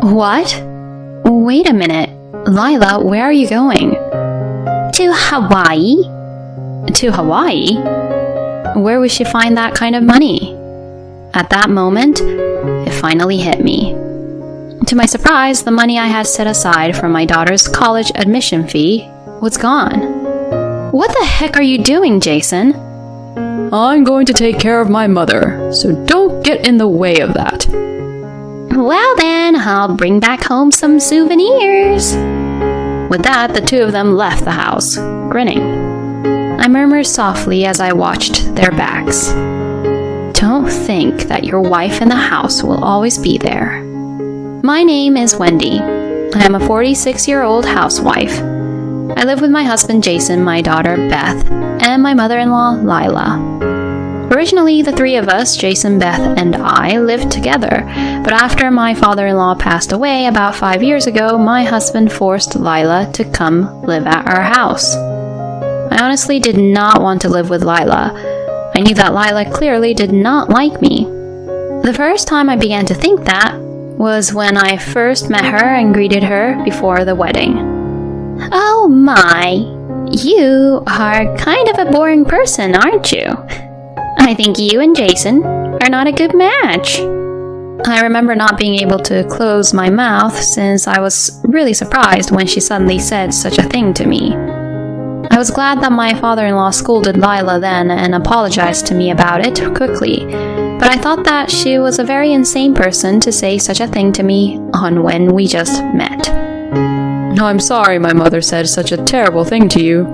What? Wait a minute. Lila, where are you going? To Hawaii. To Hawaii? Where would she find that kind of money? At that moment, it finally hit me. To my surprise, the money I had set aside for my daughter's college admission fee was gone. What the heck are you doing, Jason? I'm going to take care of my mother, so don't get in the way of that. Well then, I'll bring back home some souvenirs. With that, the two of them left the house, grinning. I murmured softly as I watched their backs. Don't think that your wife in the house will always be there. My name is Wendy. I am a 46-year-old housewife. I live with my husband Jason, my daughter Beth, and my mother-in-law Lila. Originally, the three of us, Jason, Beth, and I, lived together, but after my father-in-law passed away about 5 years ago, my husband forced Lila to come live at our house. I honestly did not want to live with Lila. I knew that Lila clearly did not like me. The first time I began to think that was when I first met her and greeted her before the wedding. Oh my, you are kind of a boring person, aren't you? I think you and Jason are not a good match. I remember not being able to close my mouth since I was really surprised when she suddenly said such a thing to me. I was glad that my father-in-law scolded Lila then and apologized to me about it quickly, but I thought that she was a very insane person to say such a thing to me on when we just met. I'm sorry my mother said such a terrible thing to you.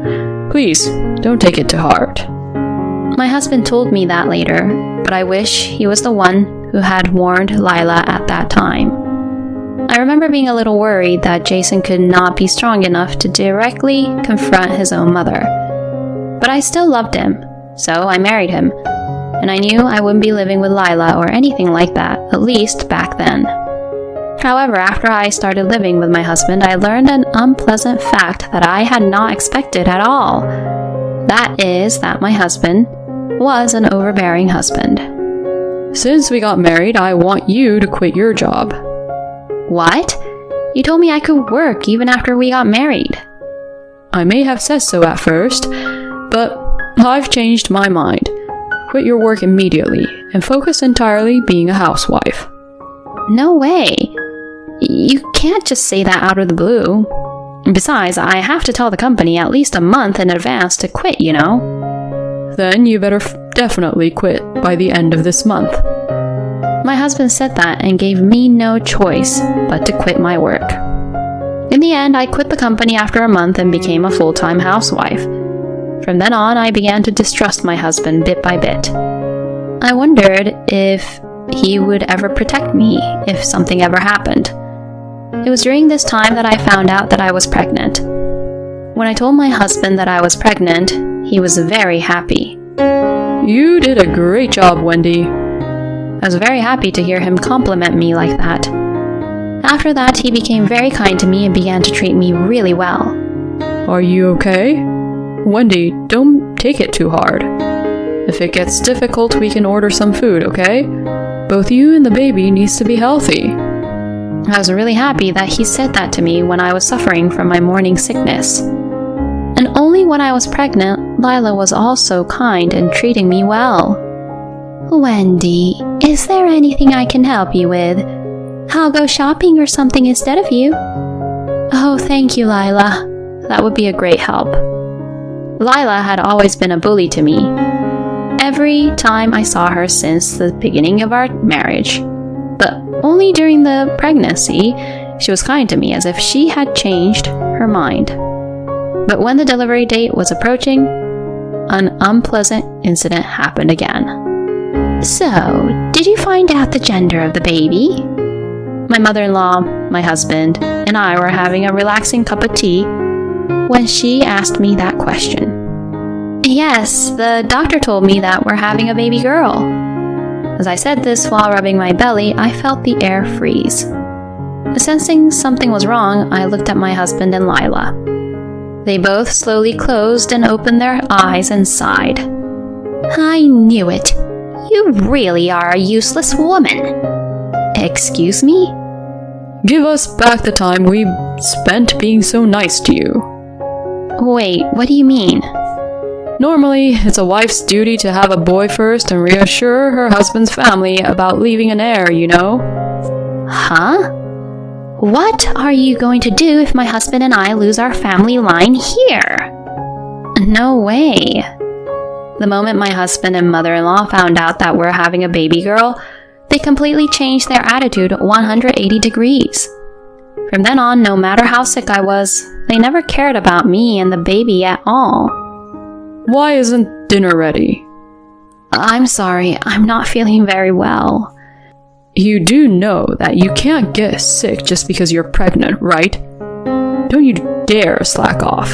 Please, don't take it to heart. My husband told me that later, but I wish he was the one who had warned Lila at that time. I remember being a little worried that Jason could not be strong enough to directly confront his own mother. But I still loved him, so I married him, and I knew I wouldn't be living with Lila or anything like that, at least back then. However, after I started living with my husband, I learned an unpleasant fact that I had not expected at all. That is that my husband was an overbearing husband. Since we got married, I want you to quit your job. What? You told me I could work even after we got married. I may have said so at first, but I've changed my mind. Quit your work immediately and focus entirely being a housewife. No way. You can't just say that out of the blue. Besides, I have to tell the company at least a month in advance to quit, you know. Then you better definitely quit by the end of this month. My husband said that and gave me no choice but to quit my work. In the end, I quit the company after a month and became a full-time housewife. From then on, I began to distrust my husband bit by bit. I wondered if he would ever protect me if something ever happened. It was during this time that I found out that I was pregnant. When I told my husband that I was pregnant, he was very happy. You did a great job, Wendy. I was very happy to hear him compliment me like that. After that, he became very kind to me and began to treat me really well. Are you okay? Wendy, don't take it too hard. If it gets difficult, we can order some food, okay? Both you and the baby needs to be healthy. I was really happy that he said that to me when I was suffering from my morning sickness. And only when I was pregnant, Lila was also kind and treating me well. Wendy, is there anything I can help you with? I'll go shopping or something instead of you. Oh, thank you, Lila. That would be a great help. Lila had always been a bully to me. Every time I saw her since the beginning of our marriage. But only during the pregnancy, she was kind to me as if she had changed her mind. But when the delivery date was approaching, an unpleasant incident happened again. So, did you find out the gender of the baby? My mother-in-law, my husband, and I were having a relaxing cup of tea when she asked me that question. Yes, the doctor told me that we're having a baby girl. As I said this while rubbing my belly, I felt the air freeze. Sensing something was wrong, I looked at my husband and Lila. They both slowly closed and opened their eyes and sighed. I knew it. You really are a useless woman. Excuse me? Give us back the time we spent being so nice to you. Wait, what do you mean? Normally, it's a wife's duty to have a boy first and reassure her husband's family about leaving an heir, you know? Huh? What are you going to do if my husband and I lose our family line here? No way. The moment my husband and mother-in-law found out that we're having a baby girl, they completely changed their attitude 180 degrees. From then on, no matter how sick I was, they never cared about me and the baby at all. Why isn't dinner ready? I'm sorry, I'm not feeling very well. You do know that you can't get sick just because you're pregnant, right? Don't you dare slack off.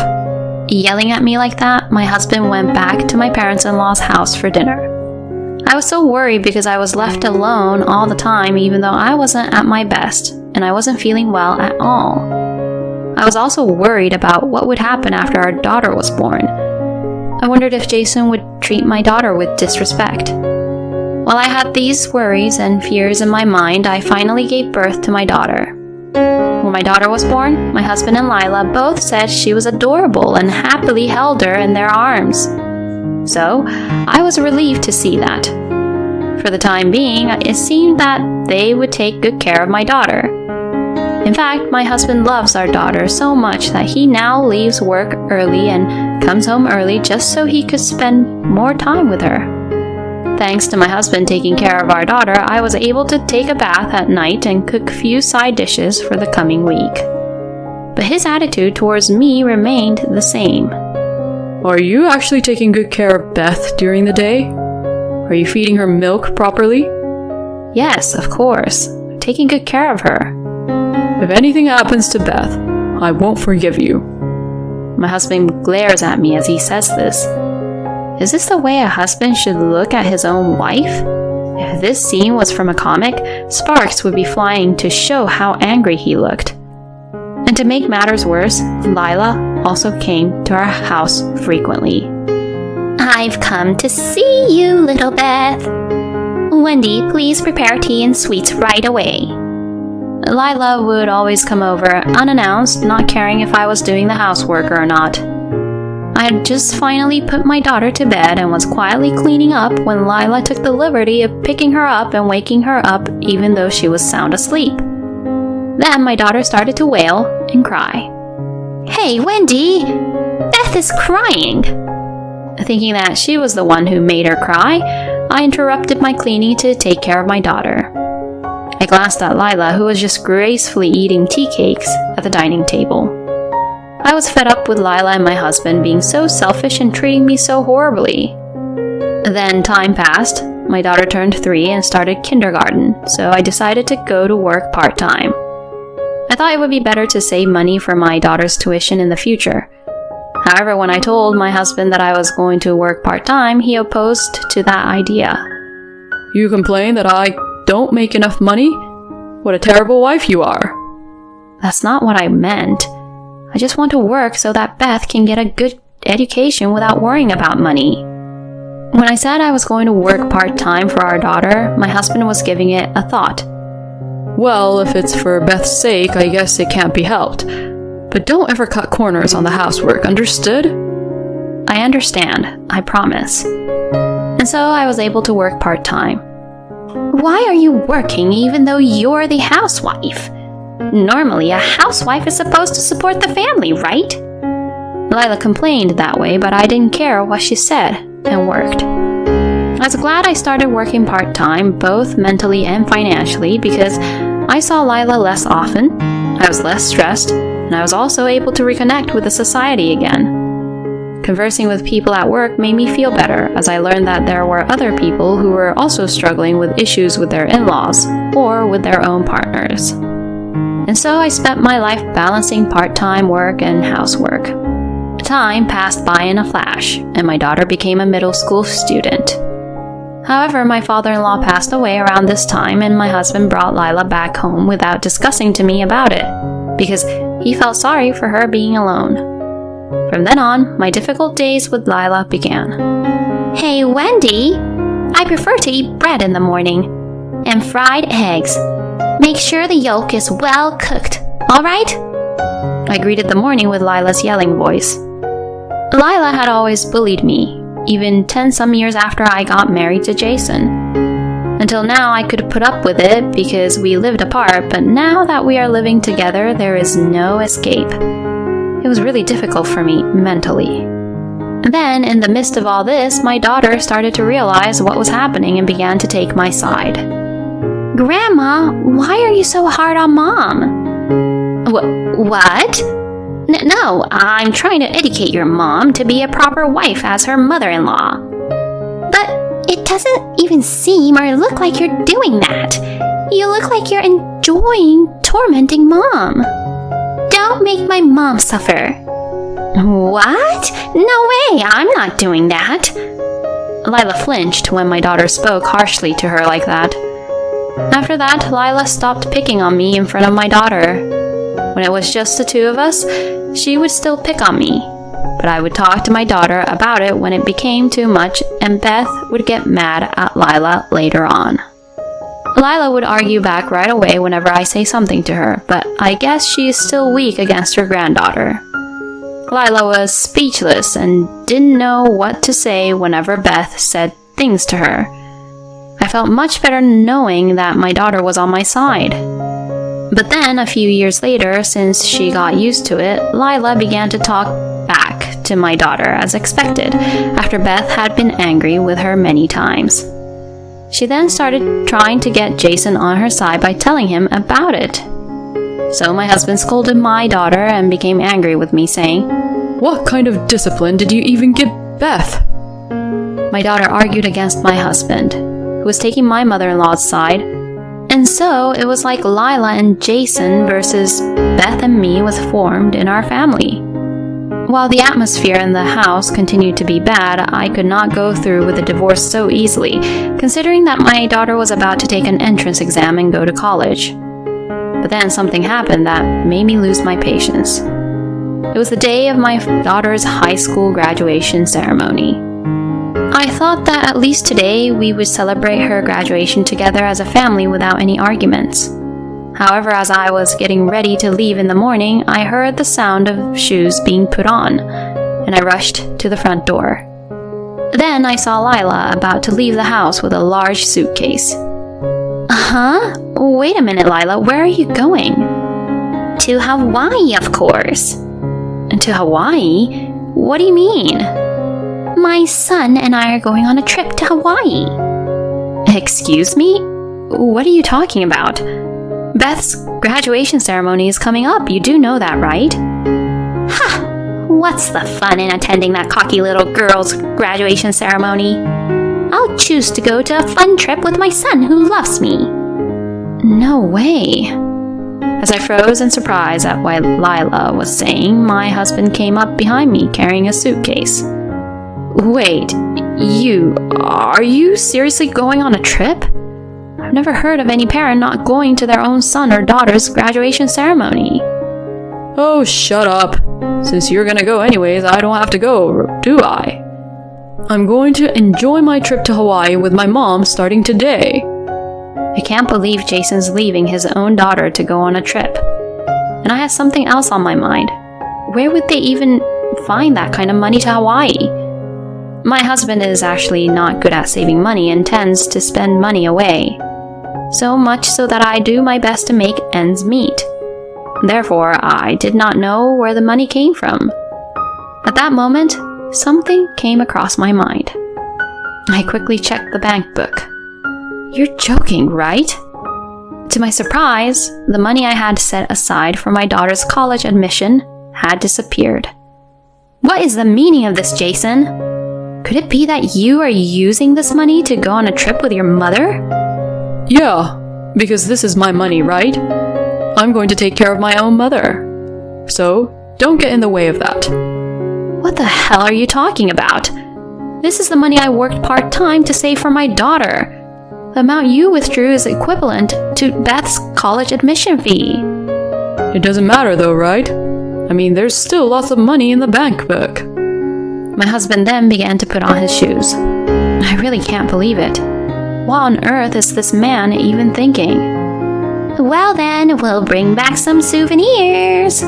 Yelling at me like that, my husband went back to my parents-in-law's house for dinner. I was so worried because I was left alone all the time even though I wasn't at my best and I wasn't feeling well at all. I was also worried about what would happen after our daughter was born. I wondered if Jason would treat my daughter with disrespect. While I had these worries and fears in my mind, I finally gave birth to my daughter. When my daughter was born, my husband and Lila both said she was adorable and happily held her in their arms. So, I was relieved to see that. For the time being, it seemed that they would take good care of my daughter. In fact, my husband loves our daughter so much that he now leaves work early and comes home early just so he could spend more time with her. Thanks to my husband taking care of our daughter, I was able to take a bath at night and cook a few side dishes for the coming week. But his attitude towards me remained the same. Are you actually taking good care of Beth during the day? Are you feeding her milk properly? Yes, of course. Taking good care of her. If anything happens to Beth, I won't forgive you. My husband glares at me as he says this. Is this the way a husband should look at his own wife? If this scene was from a comic, sparks would be flying to show how angry he looked. And to make matters worse, Lila also came to our house frequently. I've come to see you, little Beth. Wendy, please prepare tea and sweets right away. Lila would always come over unannounced, not caring if I was doing the housework or not. I had just finally put my daughter to bed and was quietly cleaning up when Lila took the liberty of picking her up and waking her up even though she was sound asleep. Then my daughter started to wail and cry. Hey, Wendy! Beth is crying! Thinking that she was the one who made her cry, I interrupted my cleaning to take care of my daughter. I glanced at Lila, who was just gracefully eating tea cakes at the dining table. I was fed up with Lila and my husband being so selfish and treating me so horribly. Then time passed. My daughter turned 3 and started kindergarten, so I decided to go to work part-time. I thought it would be better to save money for my daughter's tuition in the future. However, when I told my husband that I was going to work part-time, he opposed to that idea. You complain that I don't make enough money? What a terrible wife you are. That's not what I meant. I just want to work so that Beth can get a good education without worrying about money. When I said I was going to work part-time for our daughter, my husband was giving it a thought. Well, if it's for Beth's sake, I guess it can't be helped. But don't ever cut corners on the housework, understood? I understand, I promise. And so I was able to work part-time. Why are you working even though you're the housewife? Normally, a housewife is supposed to support the family, right? Lila complained that way, but I didn't care what she said, and worked. I was glad I started working part-time, both mentally and financially, because I saw Lila less often, I was less stressed, and I was also able to reconnect with the society again. Conversing with people at work made me feel better, as I learned that there were other people who were also struggling with issues with their in-laws, or with their own partners. And so I spent my life balancing part-time work and housework. Time passed by in a flash, and my daughter became a middle school student. However, my father-in-law passed away around this time, and my husband brought Lila back home without discussing to me about it, because he felt sorry for her being alone. From then on, my difficult days with Lila began. Hey, Wendy! I prefer to eat bread in the morning, and fried eggs. Make sure the yolk is well cooked, alright? I greeted the morning with Lila's yelling voice. Lila had always bullied me, even 10-some years after I got married to Jason. Until now, I could put up with it because we lived apart, but now that we are living together, there is no escape. It was really difficult for me mentally. Then, in the midst of all this, my daughter started to realize what was happening and began to take my side. Grandma, why are you so hard on Mom? What? No, I'm trying to educate your mom to be a proper wife as her mother-in-law. But it doesn't even seem or look like you're doing that. You look like you're enjoying tormenting Mom. Don't make my mom suffer. What? No way, I'm not doing that. Lila flinched when my daughter spoke harshly to her like that. After that, Lila stopped picking on me in front of my daughter. When it was just the two of us, she would still pick on me, but I would talk to my daughter about it when it became too much, and Beth would get mad at Lila later on. Lila would argue back right away whenever I say something to her, but I guess she is still weak against her granddaughter. Lila was speechless and didn't know what to say whenever Beth said things to her. I felt much better knowing that my daughter was on my side. But then, a few years later, since she got used to it, Lila began to talk back to my daughter as expected, after Beth had been angry with her many times. She then started trying to get Jason on her side by telling him about it. So my husband scolded my daughter and became angry with me, saying, "What kind of discipline did you even give Beth?" My daughter argued against my husband, who was taking my mother-in-law's side, and so it was like Lila and Jason versus Beth and me was formed in our family. While the atmosphere in the house continued to be bad, I could not go through with a divorce so easily, considering that my daughter was about to take an entrance exam and go to college. But then something happened that made me lose my patience. It was the day of my daughter's high school graduation ceremony. I thought that at least today we would celebrate her graduation together as a family without any arguments. However, as I was getting ready to leave in the morning, I heard the sound of shoes being put on, and I rushed to the front door. Then I saw Lila about to leave the house with a large suitcase. Huh? Wait a minute, Lila, where are you going? To Hawaii, of course. To Hawaii? What do you mean? My son and I are going on a trip to Hawaii. Excuse me? What are you talking about? Beth's graduation ceremony is coming up. You do know that, right? Ha! What's the fun in attending that cocky little girl's graduation ceremony? I'll choose to go to a fun trip with my son who loves me. No way. As I froze in surprise at what Lila was saying, my husband came up behind me carrying a suitcase. Wait, are you seriously going on a trip? I've never heard of any parent not going to their own son or daughter's graduation ceremony. Oh, shut up. Since you're gonna go anyways, I don't have to go, do I? I'm going to enjoy my trip to Hawaii with my mom starting today. I can't believe Jason's leaving his own daughter to go on a trip. And I have something else on my mind. Where would they even find that kind of money to Hawaii? My husband is actually not good at saving money and tends to spend money away. So much so that I do my best to make ends meet. Therefore, I did not know where the money came from. At that moment, something came across my mind. I quickly checked the bank book. You're joking, right? To my surprise, the money I had set aside for my daughter's college admission had disappeared. What is the meaning of this, Jason? Could it be that you are using this money to go on a trip with your mother? Yeah, because this is my money, right? I'm going to take care of my own mother. So, don't get in the way of that. What the hell are you talking about? This is the money I worked part-time to save for my daughter. The amount you withdrew is equivalent to Beth's college admission fee. It doesn't matter though, right? I mean, there's still lots of money in the bank book. My husband then began to put on his shoes. I really can't believe it. What on earth is this man even thinking? Well then, we'll bring back some souvenirs.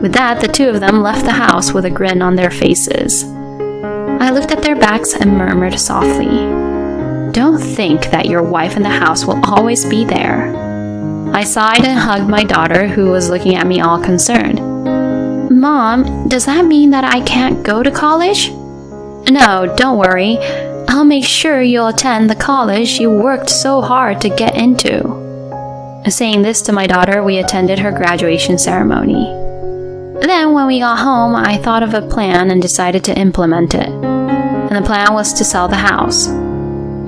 With that, the two of them left the house with a grin on their faces. I looked at their backs and murmured softly, "Don't think that your wife in the house will always be there." I sighed and hugged my daughter, who was looking at me all concerned. Mom, does that mean that I can't go to college? No, don't worry. I'll make sure you'll attend the college you worked so hard to get into. Saying this to my daughter, we attended her graduation ceremony. Then when we got home, I thought of a plan and decided to implement it. And the plan was to sell the house.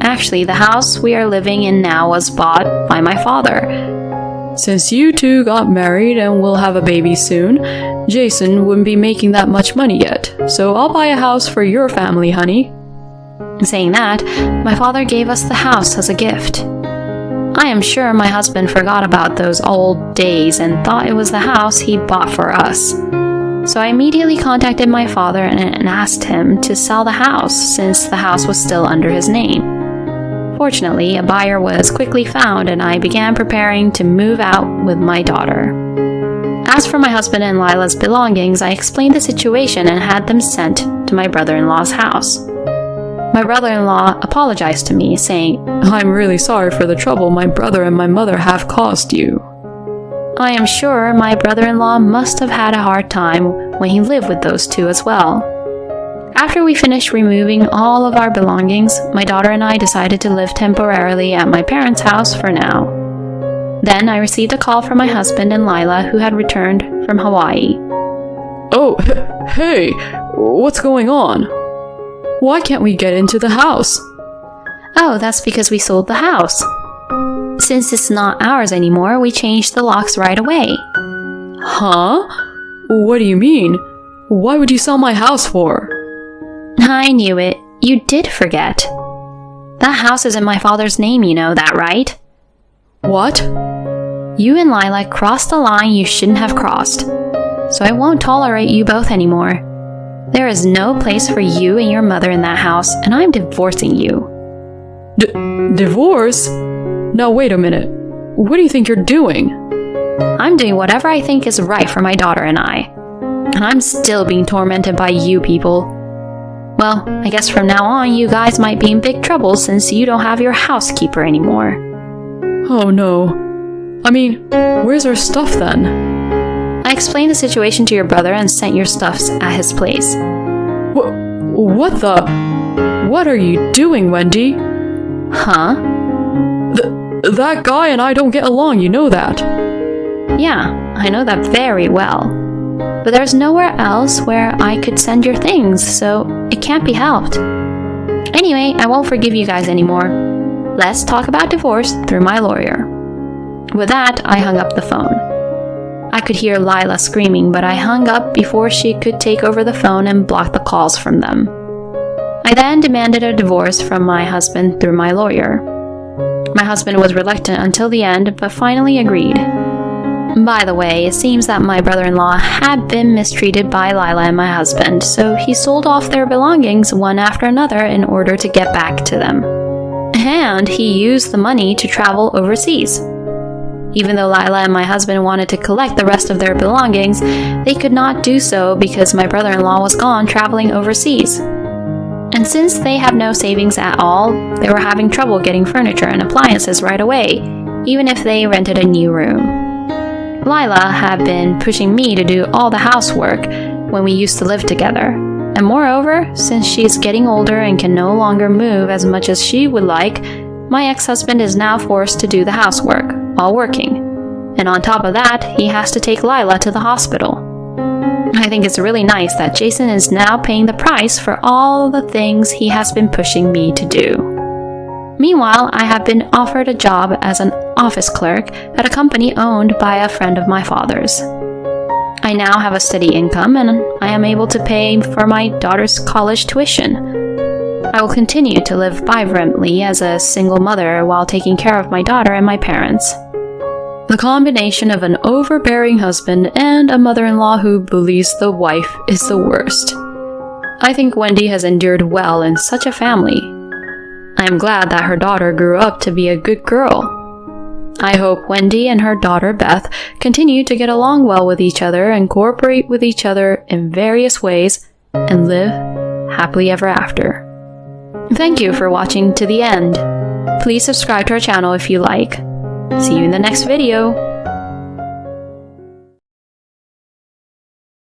Actually, the house we are living in now was bought by my father. Since you two got married and will have a baby soon, Jason wouldn't be making that much money yet, so I'll buy a house for your family, honey. Saying that, my father gave us the house as a gift. I am sure my husband forgot about those old days and thought it was the house he bought for us. So I immediately contacted my father and asked him to sell the house since the house was still under his name. Fortunately, a buyer was quickly found and I began preparing to move out with my daughter. As for my husband and Lila's belongings, I explained the situation and had them sent to my brother-in-law's house. My brother-in-law apologized to me, saying, "I'm really sorry for the trouble my brother and my mother have caused you." I am sure my brother-in-law must have had a hard time when he lived with those two as well. After we finished removing all of our belongings, my daughter and I decided to live temporarily at my parents' house for now. Then I received a call from my husband and Lila, who had returned from Hawaii. "Oh, hey, what's going on? Why can't we get into the house?" "Oh, that's because we sold the house. Since it's not ours anymore, we changed the locks right away." "Huh? What do you mean? Why would you sell my house for?" "I knew it. You did forget. That house is in my father's name, you know that, right?" "What?" "You and Lila crossed a line you shouldn't have crossed. So I won't tolerate you both anymore. There is no place for you and your mother in that house, and I'm divorcing you." Divorce? Now wait a minute. What do you think you're doing? "I'm doing whatever I think is right for my daughter and I. And I'm still being tormented by you people. Well, I guess from now on you guys might be in big trouble since you don't have your housekeeper anymore." Oh no. I mean, where's our stuff then? "I explained the situation to your brother and sent your stuffs at his place." What the? What are you doing, Wendy? "Huh?" That guy and I don't get along, you know that. "Yeah, I know that very well. But there's nowhere else where I could send your things, so it can't be helped. Anyway, I won't forgive you guys anymore. Let's talk about divorce through my lawyer." With that, I hung up the phone. I could hear Lila screaming, but I hung up before she could take over the phone and block the calls from them. I then demanded a divorce from my husband through my lawyer. My husband was reluctant until the end, but finally agreed. By the way, it seems that my brother-in-law had been mistreated by Lila and my husband, so he sold off their belongings one after another in order to get back to them. And he used the money to travel overseas. Even though Lila and my husband wanted to collect the rest of their belongings, they could not do so because my brother-in-law was gone traveling overseas. And since they have no savings at all, they were having trouble getting furniture and appliances right away, even if they rented a new room. Lila had been pushing me to do all the housework when we used to live together. And moreover, since she's getting older and can no longer move as much as she would like, my ex-husband is now forced to do the housework while working. And on top of that, he has to take Lila to the hospital. I think it's really nice that Jason is now paying the price for all the things he has been pushing me to do. Meanwhile, I have been offered a job as an office clerk at a company owned by a friend of my father's. I now have a steady income and I am able to pay for my daughter's college tuition. I will continue to live vibrantly as a single mother while taking care of my daughter and my parents. The combination of an overbearing husband and a mother-in-law who believes the wife is the worst. I think Wendy has endured well in such a family. I am glad that her daughter grew up to be a good girl. I hope Wendy and her daughter Beth continue to get along well with each other and cooperate with each other in various ways and live happily ever after. Thank you for watching to the end. Please subscribe to our channel if you like. See you in the next video.